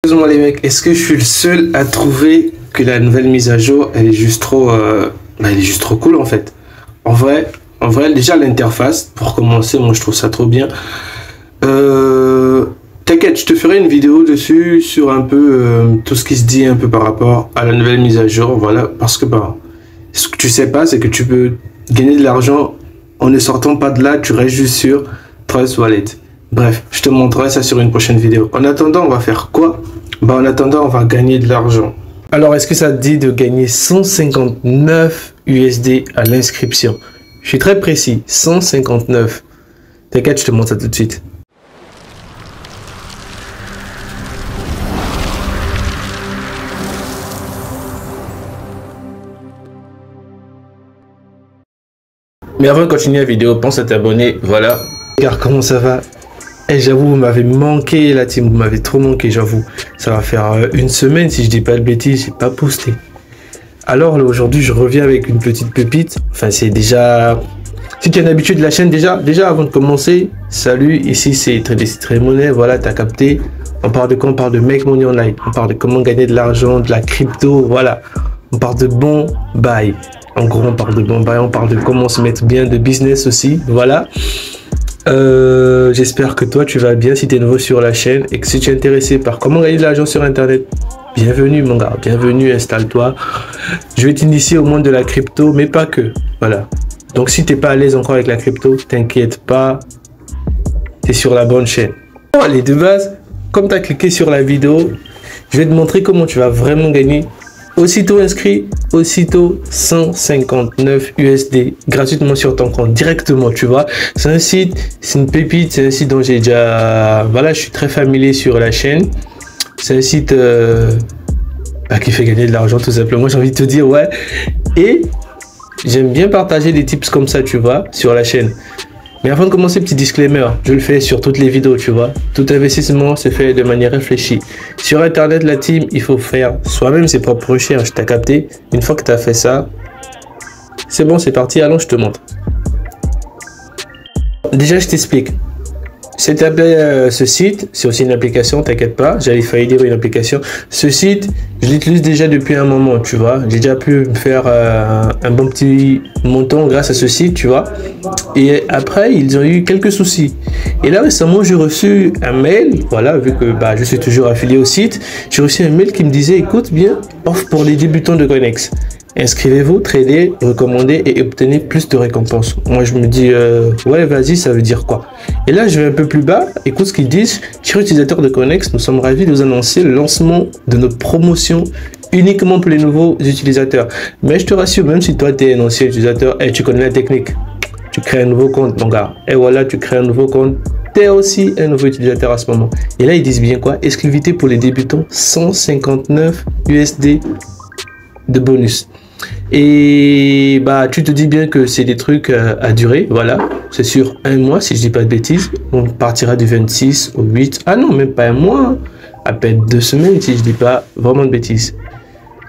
Excuse-moi les mecs, est-ce que je suis le seul à trouver que la nouvelle mise à jour, elle est juste trop, elle est juste trop cool en fait. En vrai, déjà l'interface, pour commencer, moi je trouve ça trop bien. T'inquiète, je te ferai une vidéo dessus sur un peu tout ce qui se dit un peu par rapport à la nouvelle mise à jour, voilà, parce que ce que tu sais pas, c'est que tu peux gagner de l'argent en ne sortant pas de là, tu restes juste sur Trust Wallet. Bref, je te montrerai ça sur une prochaine vidéo. En attendant, on va faire quoi? En attendant, on va gagner de l'argent. Alors, est-ce que ça te dit de gagner 159 USD à l'inscription? Je suis très précis, 159. T'inquiète, je te montre ça tout de suite. Mais avant de continuer la vidéo, pense à t'abonner, voilà. Regarde comment ça va. Et j'avoue, vous m'avez manqué la team, vous m'avez trop manqué, j'avoue. Ça va faire une semaine, si je dis pas de bêtises, j'ai pas posté. Alors là, aujourd'hui, je reviens avec une petite pépite. Enfin, c'est déjà... Si tu as l'habitude de la chaîne, déjà avant de commencer, salut, ici c'est Trade Money, voilà, t'as capté. On parle de quoi? On parle de Make Money Online. On parle de comment gagner de l'argent, de la crypto, voilà. On parle de bon bail. En gros, on parle de bon bail, on parle de comment se mettre bien, de business aussi, voilà. J'espère que toi tu vas bien si tu es nouveau sur la chaîne et que si tu es intéressé par comment gagner de l'argent sur internet, bienvenue mon gars, bienvenue, installe-toi. Je vais t'initier au monde de la crypto, mais pas que, voilà. Donc si t'es pas à l'aise encore avec la crypto, t'inquiète pas, tu es sur la bonne chaîne. Bon, allez, de base, comme tu as cliqué sur la vidéo, je vais te montrer comment tu vas vraiment gagner. Aussitôt inscrit, aussitôt 159 USD gratuitement sur ton compte, directement, tu vois. C'est un site, c'est une pépite, c'est un site dont j'ai déjà... Voilà, je suis très familier sur la chaîne. C'est un site qui fait gagner de l'argent, tout simplement, j'ai envie de te dire, ouais. Et j'aime bien partager des tips comme ça, tu vois, sur la chaîne. Mais avant de commencer, petit disclaimer, je le fais sur toutes les vidéos, tu vois. Tout investissement se fait de manière réfléchie. Sur Internet, la team, il faut faire soi-même ses propres recherches. T'as capté? Une fois que tu as fait ça, c'est bon, c'est parti. Allons, je te montre. Déjà, je t'explique. C'est ce site, c'est aussi une application, t'inquiète pas, j'avais failli dire une application. Ce site, je l'utilise déjà depuis un moment, tu vois. J'ai déjà pu me faire un bon petit montant grâce à ce site, tu vois. Et après, ils ont eu quelques soucis. Et là, récemment, j'ai reçu un mail, voilà, vu que je suis toujours affilié au site, j'ai reçu un mail qui me disait, écoute bien, offre pour les débutants de Coinex. Inscrivez-vous, tradez, recommandez et obtenez plus de récompenses. Moi, je me dis, ouais, vas-y, ça veut dire quoi? Et là, je vais un peu plus bas. Écoute ce qu'ils disent. Chers utilisateurs de Coinex, nous sommes ravis de vous annoncer le lancement de nos promotions uniquement pour les nouveaux utilisateurs. Mais je te rassure, même si toi, tu es un ancien utilisateur et tu connais la technique, tu crées un nouveau compte, mon gars. Et voilà, tu crées un nouveau compte. Tu es aussi un nouveau utilisateur à ce moment. Et là, ils disent bien quoi? Exclusivité pour les débutants, 159 USD de bonus. Et tu te dis bien que c'est des trucs à durer, voilà, c'est sur un mois si je dis pas de bêtises. On partira du 26 au 8, ah non, même pas un mois, à peine 2 semaines si je dis pas vraiment de bêtises.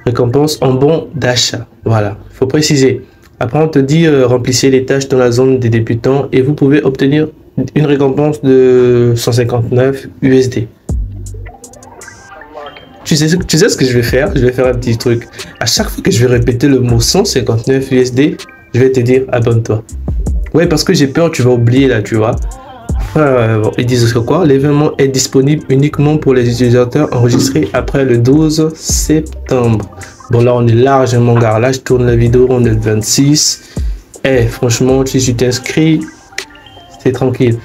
Récompense en bon d'achat, voilà, faut préciser. Après on te dit remplissez les tâches dans la zone des débutants et vous pouvez obtenir une récompense de 159 USD. Tu sais ce que je vais faire? Je vais faire un petit truc. À chaque fois que je vais répéter le mot 159 USD, je vais te dire abonne-toi. Ouais, parce que j'ai peur, tu vas oublier là, tu vois. Ils disent quoi? L'événement est disponible uniquement pour les utilisateurs enregistrés après le 12 septembre. Bon, là, on est large, mon gars. Là, je tourne la vidéo, on est le 26. Franchement, si tu t'inscris, c'est tranquille.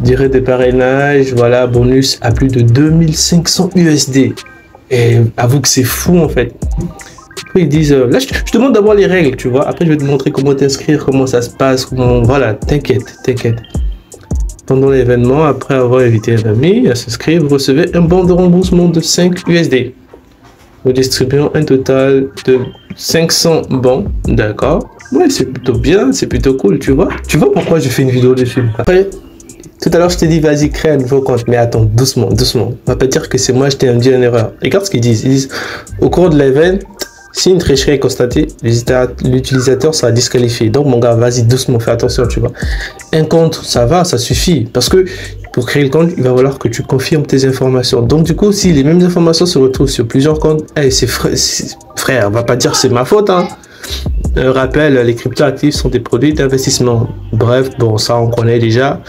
Durée de parrainage, voilà, bonus à plus de 2500 USD. Et avoue que c'est fou en fait. Après ils disent, là je te montre d'abord les règles, tu vois. Après je vais te montrer comment t'inscrire, comment ça se passe, comment... Voilà, t'inquiète. Pendant l'événement, après avoir invité un ami à s'inscrire, vous recevez un bon de remboursement de 5 USD. Nous distribuons un total de 500 bons, d'accord. Ouais, c'est plutôt bien, c'est plutôt cool, tu vois. Tu vois pourquoi je fais une vidéo dessus. Après, tout à l'heure, je t'ai dit, vas-y, crée un nouveau compte. Mais attends, doucement. On va pas dire que c'est moi, je t'ai induit en erreur. Regarde ce qu'ils disent. Ils disent, au cours de l'événement, si une tricherie est constatée, l'utilisateur sera disqualifié. Donc, mon gars, vas-y, doucement, fais attention, tu vois. Un compte, ça va, ça suffit. Parce que pour créer le compte, il va falloir que tu confirmes tes informations. Donc du coup, si les mêmes informations se retrouvent sur plusieurs comptes, hey, frère, on va pas dire c'est ma faute, hein. Rappel, les cryptoactifs sont des produits d'investissement. Bref, bon, ça on connaît déjà.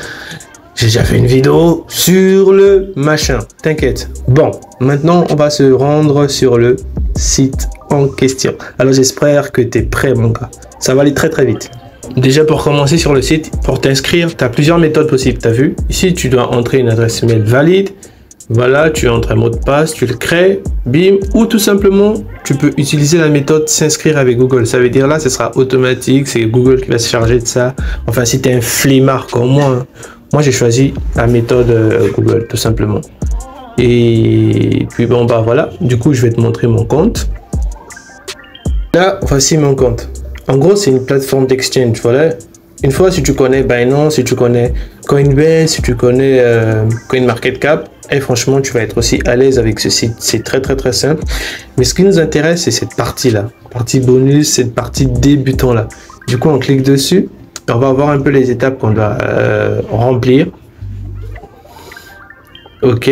J'ai déjà fait une vidéo sur le machin, t'inquiète. Bon, maintenant on va se rendre sur le site en question. Alors j'espère que tu es prêt mon gars. Ça va aller très très vite. Déjà pour commencer sur le site, pour t'inscrire, tu as plusieurs méthodes possibles, tu as vu. Ici tu dois entrer une adresse mail valide. Voilà, tu entres un mot de passe, tu le crées, bim, ou tout simplement, tu peux utiliser la méthode s'inscrire avec Google. Ça veut dire là, ce sera automatique, c'est Google qui va se charger de ça. Enfin, si tu es un flemmard comme moi, hein. Moi j'ai choisi la méthode Google, tout simplement. Et puis bon, bah voilà, du coup, je vais te montrer mon compte. Là, voici mon compte. En gros, c'est une plateforme d'exchange, voilà. Une fois, si tu connais Binance, si tu connais Coinbase, si tu connais CoinMarketCap, et franchement, tu vas être aussi à l'aise avec ce site. C'est très, très, très simple. Mais ce qui nous intéresse, c'est cette partie-là. Partie bonus, cette partie débutant-là. Du coup, on clique dessus. On va voir un peu les étapes qu'on doit remplir. OK.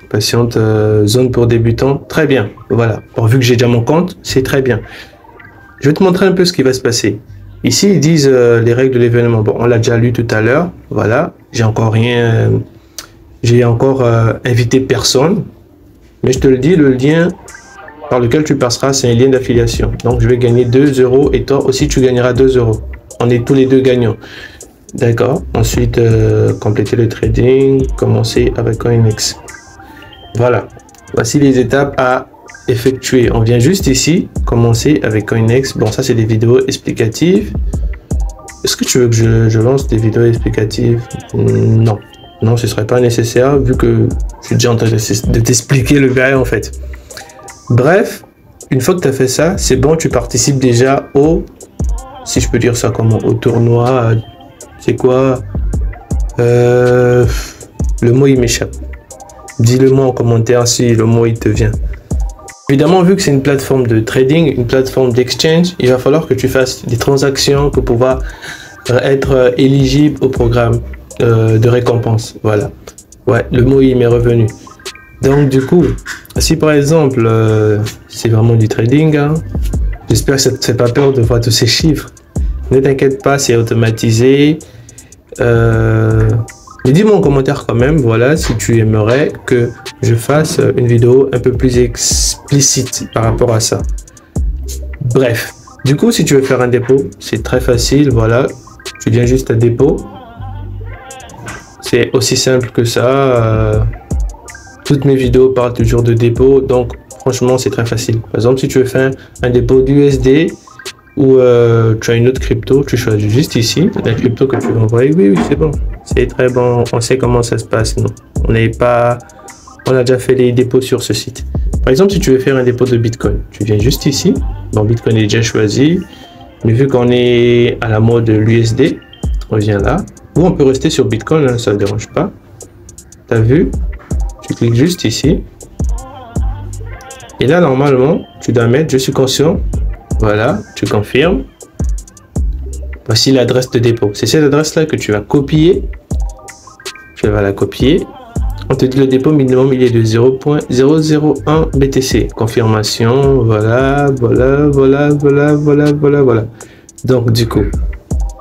Patiente, zone pour débutants. Très bien. Voilà. Bon, vu que j'ai déjà mon compte, c'est très bien. Je vais te montrer un peu ce qui va se passer. Ici, ils disent les règles de l'événement. Bon, on l'a déjà lu tout à l'heure. Voilà. J'ai encore rien. J'ai encore invité personne. Mais je te le dis, le lien par lequel tu passeras, c'est un lien d'affiliation. Donc, je vais gagner 2 € et toi aussi, tu gagneras 2 €. On est tous les deux gagnants. D'accord. Ensuite, compléter le trading. Commencer avec CoinEx. Voilà. Voici les étapes à effectuer. On vient juste ici, commencer avec CoinEx. Bon, ça, c'est des vidéos explicatives. Est-ce que tu veux que je lance des vidéos explicatives? Non. Non, ce serait pas nécessaire vu que je suis déjà en train de t'expliquer le bail en fait. Bref, une fois que tu as fait ça, c'est bon, tu participes déjà au, si je peux dire ça comment, au tournoi. C'est quoi? Le mot il m'échappe. Dis-le-moi en commentaire si le mot il te vient. Évidemment, vu que c'est une plateforme de trading, une plateforme d'exchange, il va falloir que tu fasses des transactions pour pouvoir être éligible au programme de récompense. Voilà. Ouais, le mot il m'est revenu. Donc du coup, si par exemple, c'est vraiment du trading, hein, j'espère que ça ne te fait pas peur de voir tous ces chiffres. Ne t'inquiète pas, c'est automatisé. Dis-moi en commentaire quand même, voilà, si tu aimerais que je fasse une vidéo un peu plus explicite par rapport à ça. Bref, du coup, si tu veux faire un dépôt, c'est très facile, voilà, tu viens juste à dépôt. C'est aussi simple que ça. Toutes mes vidéos parlent toujours de dépôt, donc franchement, c'est très facile. Par exemple, si tu veux faire un dépôt d'USD ou tu as une autre crypto, tu choisis juste ici la crypto que tu veux envoyer. Oui, oui, c'est bon. C'est très bon. On sait comment ça se passe. Non, on a déjà fait les dépôts sur ce site. Par exemple, si tu veux faire un dépôt de Bitcoin, tu viens juste ici. Bon, Bitcoin est déjà choisi. Mais vu qu'on est à la mode de l'USD, on vient là. Ou on peut rester sur Bitcoin, hein, ça ne dérange pas. Tu as vu? Tu cliques juste ici. Et là, normalement, tu dois mettre « Je suis conscient ». Voilà, tu confirmes. Voici l'adresse de dépôt. C'est cette adresse-là que tu vas copier. Tu vas la copier. On te dit le dépôt minimum, il est de 0.001 BTC. Confirmation, voilà. Donc, du coup,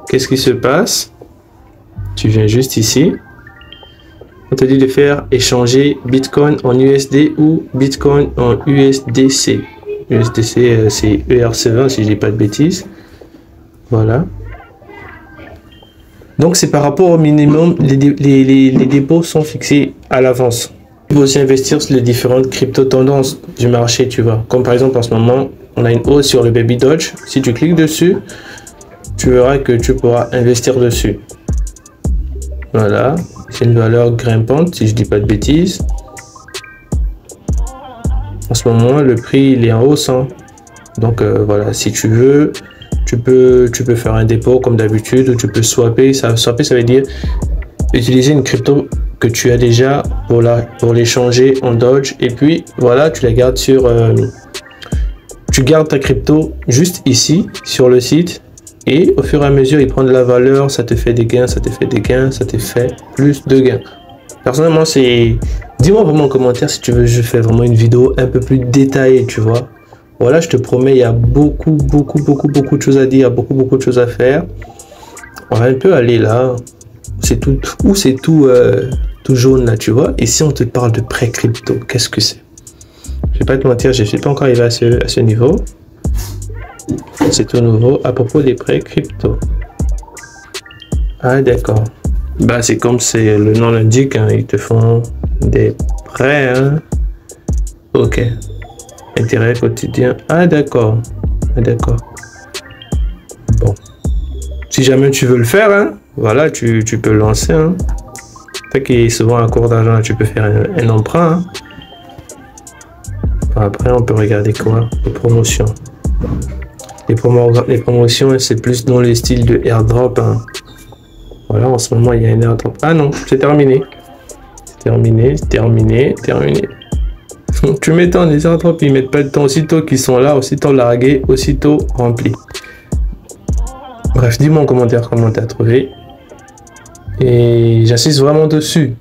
qu'est-ce qui se passe? Tu viens juste ici. On te dit de faire échanger Bitcoin en USD ou Bitcoin en USDC. USDC, c'est ERC20 si je dis pas de bêtises. Voilà. Donc, c'est par rapport au minimum, les dépôts sont fixés à l'avance. Tu peux aussi investir sur les différentes crypto-tendances du marché, tu vois. Comme par exemple, en ce moment, on a une hausse sur le Baby Doge. Si tu cliques dessus, tu verras que tu pourras investir dessus. Voilà. C'est une valeur grimpante, si je dis pas de bêtises. En ce moment, le prix il est en hausse. Hein. Donc voilà, si tu veux, tu peux faire un dépôt comme d'habitude, ou tu peux swapper. Swapper, ça veut dire utiliser une crypto que tu as déjà pour l'échanger en Doge. Et puis voilà, tu la gardes sur... tu gardes ta crypto juste ici, sur le site. Et au fur et à mesure, il prend de la valeur, ça te fait des gains, ça te fait des gains, ça te fait plus de gains. Personnellement, c'est... Dis-moi vraiment en commentaire si tu veux, je fais vraiment une vidéo un peu plus détaillée, tu vois. Voilà, je te promets, il y a beaucoup de choses à dire, beaucoup de choses à faire. On va un peu aller là. C'est tout, ou c'est tout, tout jaune là, tu vois. Et si on te parle de prêt crypto, qu'est-ce que c'est? Je vais pas te mentir, je ne suis pas encore arrivé à ce niveau. C'est tout nouveau à propos des prêts crypto. Ah d'accord. Bah c'est comme le nom l'indique, hein, ils te font des prêts. Hein. Ok. Intérêt quotidien. Ah d'accord. Ah, d'accord. Bon. Si jamais tu veux le faire, hein, voilà, tu peux le lancer. Hein. Fait qu'il est souvent à court d'argent, tu peux faire un emprunt. Hein. Après, on peut regarder quoi? Les promotions. Les promotions, c'est plus dans le style de airdrop. Hein. Voilà, en ce moment, il y a un airdrop. Ah non, c'est terminé. Terminé. Tu m'étonnes, les airdrops, ils mettent pas le temps. Aussitôt qu'ils sont là, aussitôt largués, aussitôt remplis. Bref, dis-moi en commentaire comment tu as trouvé. Et j'insiste vraiment dessus.